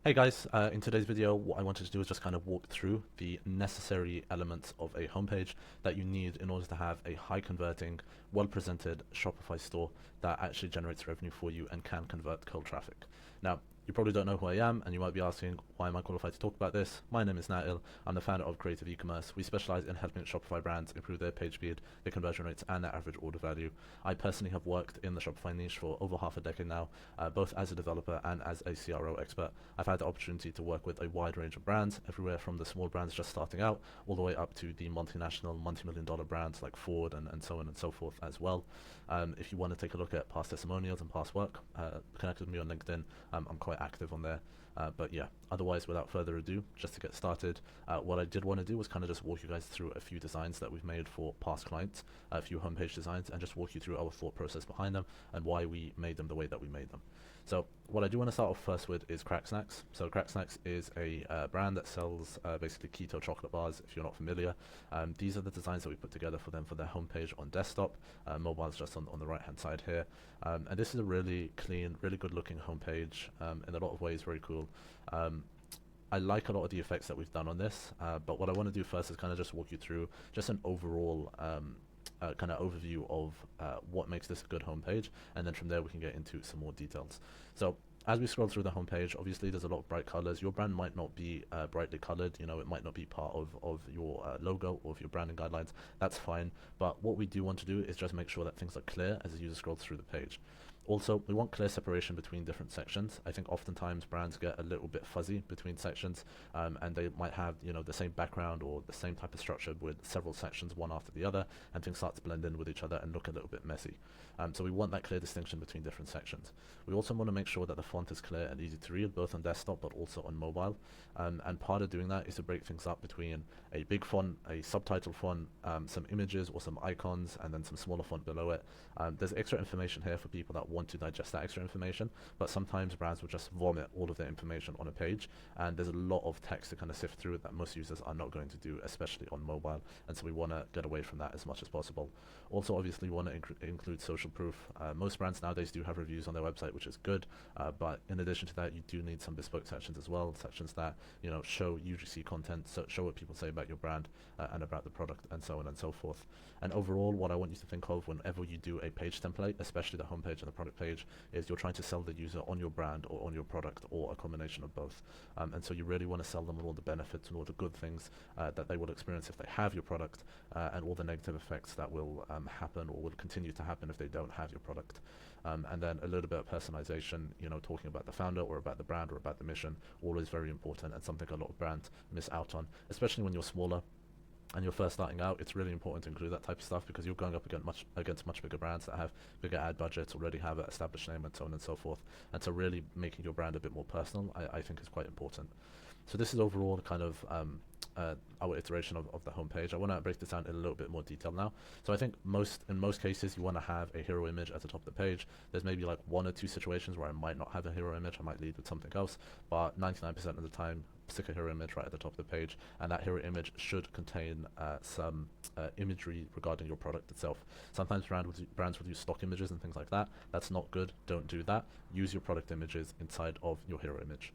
Hey guys, in today's video what I wanted to do is just kind of walk through the necessary elements of a homepage that you need in order to have a high converting, well presented Shopify store that actually generates revenue for you and can convert cold traffic. Now, you probably don't know who I am, and you might be asking, why am I qualified to talk about this? My name is Nail. I'm the founder of Creative E-commerce. We specialize in helping Shopify brands improve their page speed, their conversion rates, and their average order value. I personally have worked in the Shopify niche for over half a decade now, both as a developer and as a CRO expert. I've had the opportunity to work with a wide range of brands, everywhere from the small brands just starting out, all the way up to the multinational, multi-million-dollar brands like Ford and so on and so forth as well. If you want to take a look at past testimonials and past work, connect with me on LinkedIn. I'm quite active on there. But yeah, otherwise, without further ado, just to get started, what I did want to do was kind of just walk you guys through a few designs that we've made for past clients, a few homepage designs, and just walk you through our thought process behind them and why we made them the way that we made them. So what I do want to start off first with is Crack Snacks. So Crack Snacks is a brand that sells basically keto chocolate bars, if you're not familiar. These are the designs that we put together for them for their homepage on desktop. Mobile is just on the right hand side here. And this is a really clean, really good looking homepage, in a lot of ways very cool. I like a lot of the effects that we've done on this, but what I want to do first is kind of just walk you through just an overall kind of overview of what makes this a good homepage, and then from there we can get into some more details. So as we scroll through the homepage, obviously there's a lot of bright colors. Your brand might not be brightly colored, you know, it might not be part of your logo or of your branding guidelines. That's fine, but what we do want to do is just make sure that things are clear as the user scrolls through the page. Also, we want clear separation between different sections. I think oftentimes brands get a little bit fuzzy between sections, and they might have, you know, the same background or the same type of structure with several sections one after the other, and things start to blend in with each other and look a little bit messy. So we want that clear distinction between different sections. We also want to make sure that the font is clear and easy to read, both on desktop but also on mobile. And part of doing that is to break things up between a big font, a subtitle font, some images or some icons, and then some smaller font below it. There's extra information here for people that want to digest that extra information, but sometimes brands will just vomit all of their information on a page, and there's a lot of text to kind of sift through that most users are not going to do, especially on mobile, and so we want to get away from that as much as possible. Also, obviously, we want to include social proof. Most brands nowadays do have reviews on their website, which is good, but in addition to that, you do need some bespoke sections as well, sections that, you know, show UGC content, so show what people say about your brand and about the product, and so on and so forth. And overall, what I want you to think of whenever you do a page template, especially the homepage and the product page, is you're trying to sell the user on your brand or on your product, or a combination of both. And so you really want to sell them all the benefits and all the good things that they will experience if they have your product, and all the negative effects that will happen or will continue to happen if they don't have your product. And then a little bit of personalization, you know, talking about the founder or about the brand or about the mission, always very important, and something a lot of brands miss out on, especially when you're smaller and you're first starting out. It's really important to include that type of stuff because you're going up against much bigger brands that have bigger ad budgets, already have an established name, and so on and so forth. And so really making your brand a bit more personal, I think is quite important. So this is overall kind of our iteration of the homepage. I want to break this down in a little bit more detail now. So I think in most cases you want to have a hero image at the top of the page. There's maybe like one or two situations where I might not have a hero image, I might lead with something else, but 99% of the time stick a hero image right at the top of the page, and that hero image should contain some imagery regarding your product itself. Sometimes brands will use stock images and things like that. That's not good. Don't do that. Use your product images inside of your hero image.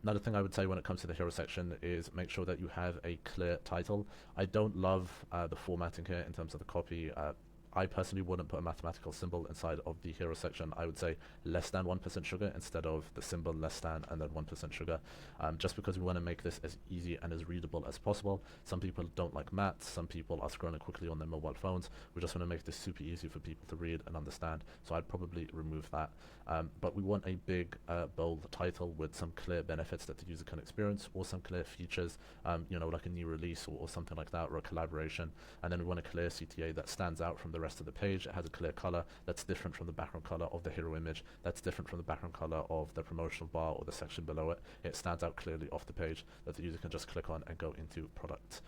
Another thing I would say when it comes to the hero section is make sure that you have a clear title. I don't love the formatting here in terms of the copy. I personally wouldn't put a mathematical symbol inside of the hero section. I would say less than 1% sugar instead of the symbol less than and then 1% sugar, just because we want to make this as easy and as readable as possible. Some people don't like maths, some people are scrolling quickly on their mobile phones. We just want to make this super easy for people to read and understand, so I'd probably remove that. But we want a big, bold title with some clear benefits that the user can experience, or some clear features, you know, like a new release or something like that, or a collaboration. And then we want a clear CTA that stands out from the rest of the page. It has a clear color that's different from the background color of the hero image, that's different from the background color of the promotional bar or the section below it. It stands out clearly off the page that the user can just click on and go into product.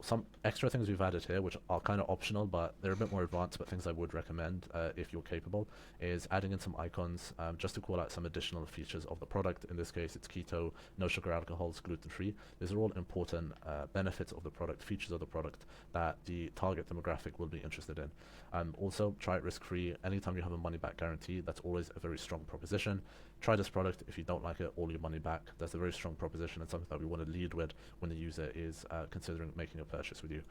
some extra things we've added here, which are kind of optional, but they're a bit more advanced, but things I would recommend if you're capable, is adding in some icons just to call out some additional features of the product. In this case, it's keto, no sugar alcohols, gluten-free. These are all important benefits of the product, features of the product that the target demographic will be interested in. Also, try it risk-free. Anytime you have a money-back guarantee, that's always a very strong proposition. Try this product. If you don't like it, all your money back. That's a very strong proposition and something that we want to lead with when the user is considering making a purchase with you.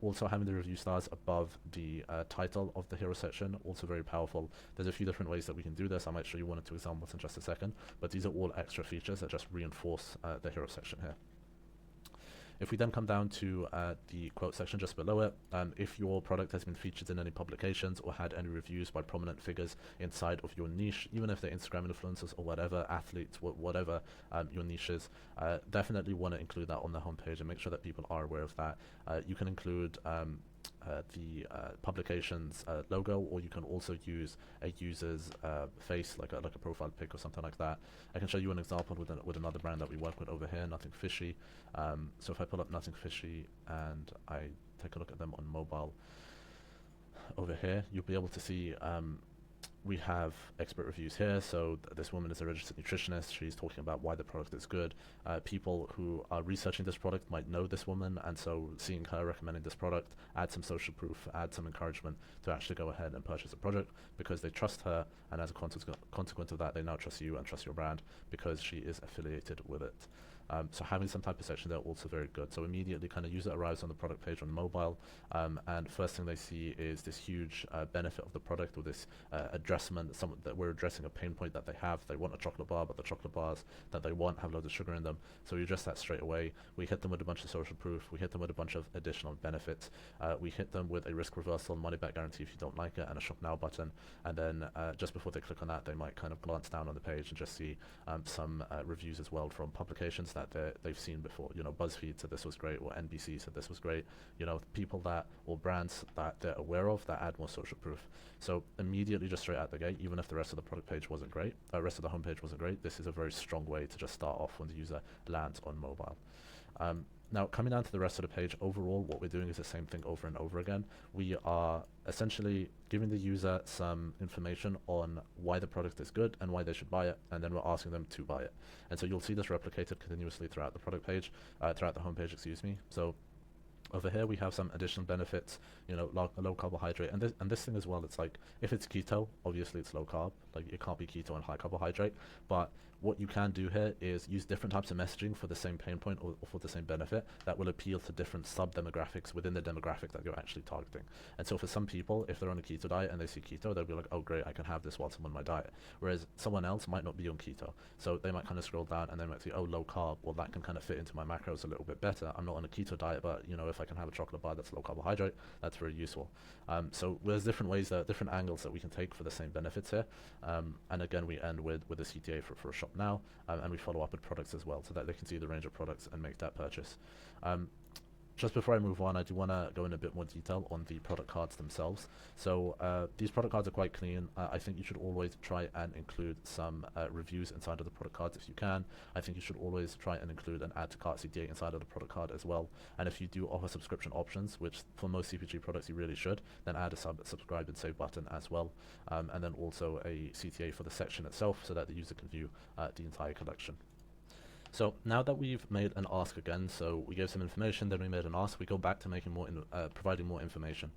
Also, having the review stars above the title of the hero section, also very powerful. There's a few different ways that we can do this. I might show you one or two examples in just a second, but these are all extra features that just reinforce the hero section here. If we then come down to the quote section just below it, if your product has been featured in any publications or had any reviews by prominent figures inside of your niche, even if they're Instagram influencers or whatever, athletes, whatever your niche is, definitely want to include that on the homepage and make sure that people are aware of that. You can include the publication's logo, or you can also use a user's face, like a profile pic or something like that. I can show you an example with another brand that we work with over here, Nothing Fishy. So if I pull up Nothing Fishy and I take a look at them on mobile over here, you'll be able to see we have expert reviews here. So this woman is a registered nutritionist. She's talking about why the product is good. People who are researching this product might know this woman, and so seeing her recommending this product adds some social proof, adds some encouragement to actually go ahead and purchase the product because they trust her, and as a consequence of that, they now trust you and trust your brand because she is affiliated with it. So having some type of section there also very good. So immediately kind of user arrives on the product page on mobile, and first thing they see is this huge benefit of the product, or this addressment, that we're addressing a pain point that they have. They want a chocolate bar, but the chocolate bars that they want have loads of sugar in them. So we address that straight away. We hit them with a bunch of social proof. We hit them with a bunch of additional benefits. We hit them with a risk reversal, money back guarantee if you don't like it, and a shop now button. And then just before they click on that, they might kind of glance down on the page and just see some reviews as well from publications that they've seen before. You know, BuzzFeed said this was great, or NBC said this was great. You know, people that, or brands that they're aware of that add more social proof. So immediately, just straight out the gate, even if the rest of the product page wasn't great, rest of the homepage wasn't great, this is a very strong way to just start off when the user lands on mobile. Now, coming down to the rest of the page, overall, what we're doing is the same thing over and over again. We are essentially giving the user some information on why the product is good and why they should buy it, and then we're asking them to buy it. And so you'll see this replicated continuously throughout the product page, throughout the homepage, excuse me. So over here we have some additional benefits, you know, low carbohydrate, and this thing as well. It's like, if it's keto, obviously it's low carb. Like, it can't be keto and high carbohydrate, but what you can do here is use different types of messaging for the same pain point, or for the same benefit, that will appeal to different sub-demographics within the demographic that you're actually targeting. And so for some people, if they're on a keto diet and they see keto, they'll be like, oh great, I can have this whilst I'm on my diet. Whereas someone else might not be on keto, so they might kind of scroll down and they might see, oh, low carb, well that can kind of fit into my macros a little bit better. I'm not on a keto diet, but you know, if I can have a chocolate bar that's low carbohydrate, that's very useful. So there's different ways, different angles that we can take for the same benefits here. And again, we end with a CTA for a shop now, and we follow up with products as well, so that they can see the range of products and make that purchase. Just before I move on, I do want to go in a bit more detail on the product cards themselves. So these product cards are quite clean. I think you should always try and include some reviews inside of the product cards if you can. I think you should always try and include an add to cart CTA inside of the product card as well. And if you do offer subscription options, which for most CPG products you really should, then add a subscribe and save button as well. And then also a CTA for the section itself, so that the user can view the entire collection. So now that we've made an ask again, so we gave some information, then we made an ask, we go back to making more, providing more information.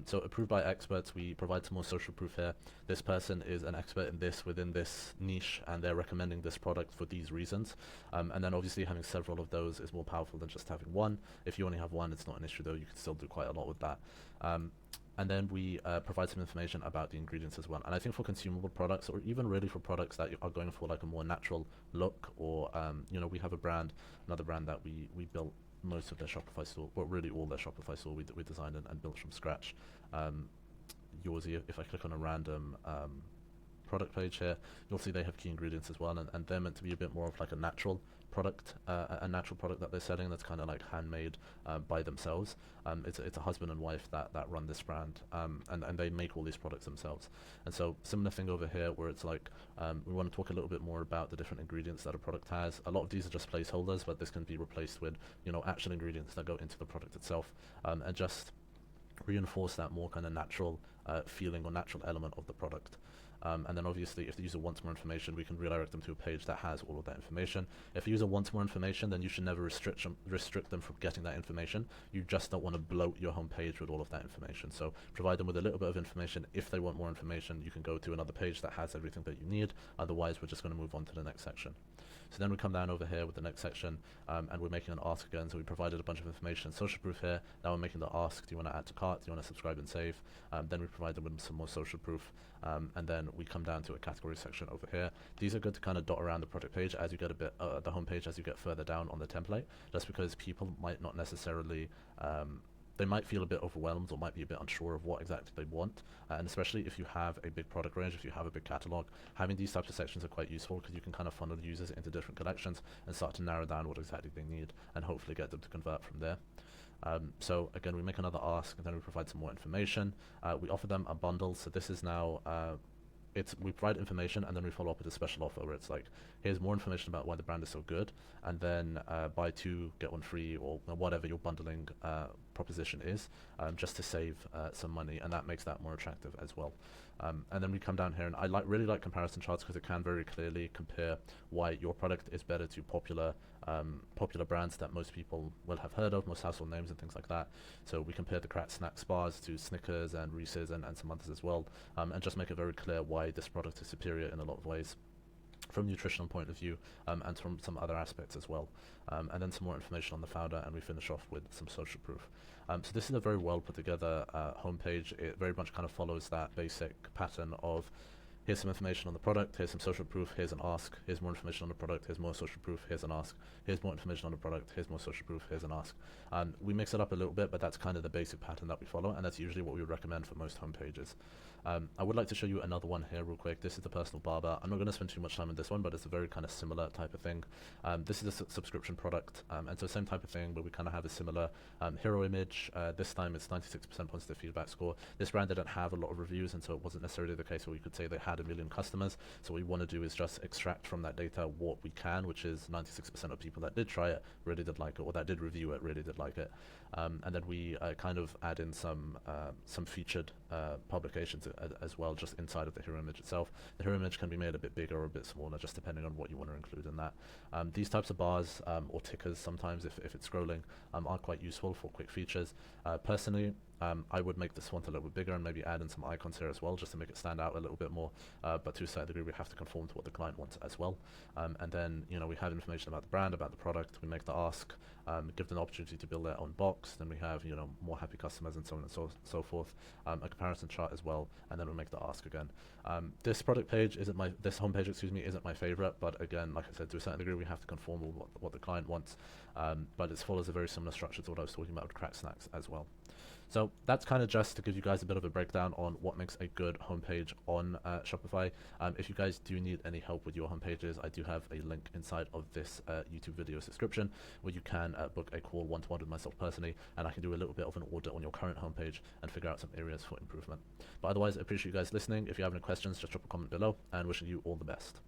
So approved by experts, we provide some more social proof here. This person is an expert in this, within this niche, and they're recommending this product for these reasons. And then obviously having several of those is more powerful than just having one. If you only have one, it's not an issue though, you can still do quite a lot with that. And then we provide some information about the ingredients as well. And I think for consumable products, or even really for products that are going for like a more natural look, or you know, we have another brand that we built most of their Shopify store, well, really all their Shopify store we designed and built from scratch. Yours, if I click on a random product page here, you'll see they have key ingredients as well, and they're meant to be a bit more of like a natural product, a natural product that they're selling that's kind of like handmade by themselves. It's a husband and wife that run this brand, and they make all these products themselves. And so similar thing over here where it's like we want to talk a little bit more about the different ingredients that a product has. A lot of these are just placeholders, but this can be replaced with actual ingredients that go into the product itself, and just reinforce that more kind of natural feeling or natural element of the product. And then obviously if the user wants more information, we can redirect them to a page that has all of that information. If the user wants more information, then you should never restrict them from getting that information. You just don't want to bloat your home page with all of that information. So provide them with a little bit of information. If they want more information, you can go to another page that has everything that you need. Otherwise, we're just going to move on to the next section. So then we come down over here with the next section, and we're making an ask again. So we provided a bunch of information, social proof here. Now we're making the ask. Do you want to add to cart? Do you want to subscribe and save? Then we provide them with some more social proof, and then we come down to a category section over here. These are good to kind of dot around the product page as you get a bit, the home page as you get further down on the template, just because people might not necessarily, they might feel a bit overwhelmed or might be a bit unsure of what exactly they want, and especially if you have a big product range, if you have a big catalog, having these types of sections are quite useful because you can kind of funnel users into different collections and start to narrow down what exactly they need and hopefully get them to convert from there. So again, we make another ask and then we provide some more information. We offer them a bundle, so this is now we provide information and then we follow up with a special offer where it's like, here's more information about why the brand is so good, and then buy two get one free, or whatever your bundling proposition is, just to save some money, and that makes that more attractive as well. And then we come down here, and I really like comparison charts because it can very clearly compare why your product is better to popular brands that most people will have heard of, most household names and things like that. So we compare the Krat Snacks bars to Snickers and Reese's and some others as well, and just make it very clear why this product is superior in a lot of ways, from nutritional point of view, and from some other aspects as well. And then some more information on the founder, and we finish off with some social proof. So this is a very well put together homepage. It very much kind of follows that basic pattern of, here's some information on the product, here's some social proof, here's an ask, here's more information on the product, here's more social proof, here's an ask, here's more information on the product, here's more social proof, here's an ask. We mix it up a little bit, but that's kind of the basic pattern that we follow, and that's usually what we would recommend for most homepages. I would like to show you another one here real quick. This is the personal barber. I'm not going to spend too much time on this one, but it's a very kind of similar type of thing. This is a subscription product, and so same type of thing, but we kind of have a similar hero image. This time it's 96% positive feedback score. This brand didn't have a lot of reviews, and so it wasn't necessarily the case where we could say they had 1 million customers. So what we want to do is just extract from that data what we can, which is 96% of people that did try it really did like it, or that did review it really did like it. And then we kind of add in some featured publications as well, just inside of the hero image itself. The hero image can be made a bit bigger or a bit smaller, just depending on what you want to include in that. These types of bars or tickers, sometimes if it's scrolling, are quite useful for quick features. Personally, I would make this font a little bit bigger and maybe add in some icons here as well, just to make it stand out a little bit more. But to a certain degree, we have to conform to what the client wants as well. And then, we have information about the brand, about the product. We make the ask, give them the opportunity to build their own box. Then we have, more happy customers and so on and so forth. A comparison chart as well, and then we make the ask again. This product page this homepage, isn't my favorite. But again, like I said, to a certain degree, we have to conform with what the client wants. But it follows a very similar structure to what I was talking about with Krat Snacks as well. So that's kind of just to give you guys a bit of a breakdown on what makes a good homepage on Shopify. If you guys do need any help with your homepages, I do have a link inside of this YouTube video description where you can book a call one-to-one with myself personally, and I can do a little bit of an audit on your current homepage and figure out some areas for improvement. But otherwise, I appreciate you guys listening. If you have any questions, just drop a comment below, and wishing you all the best.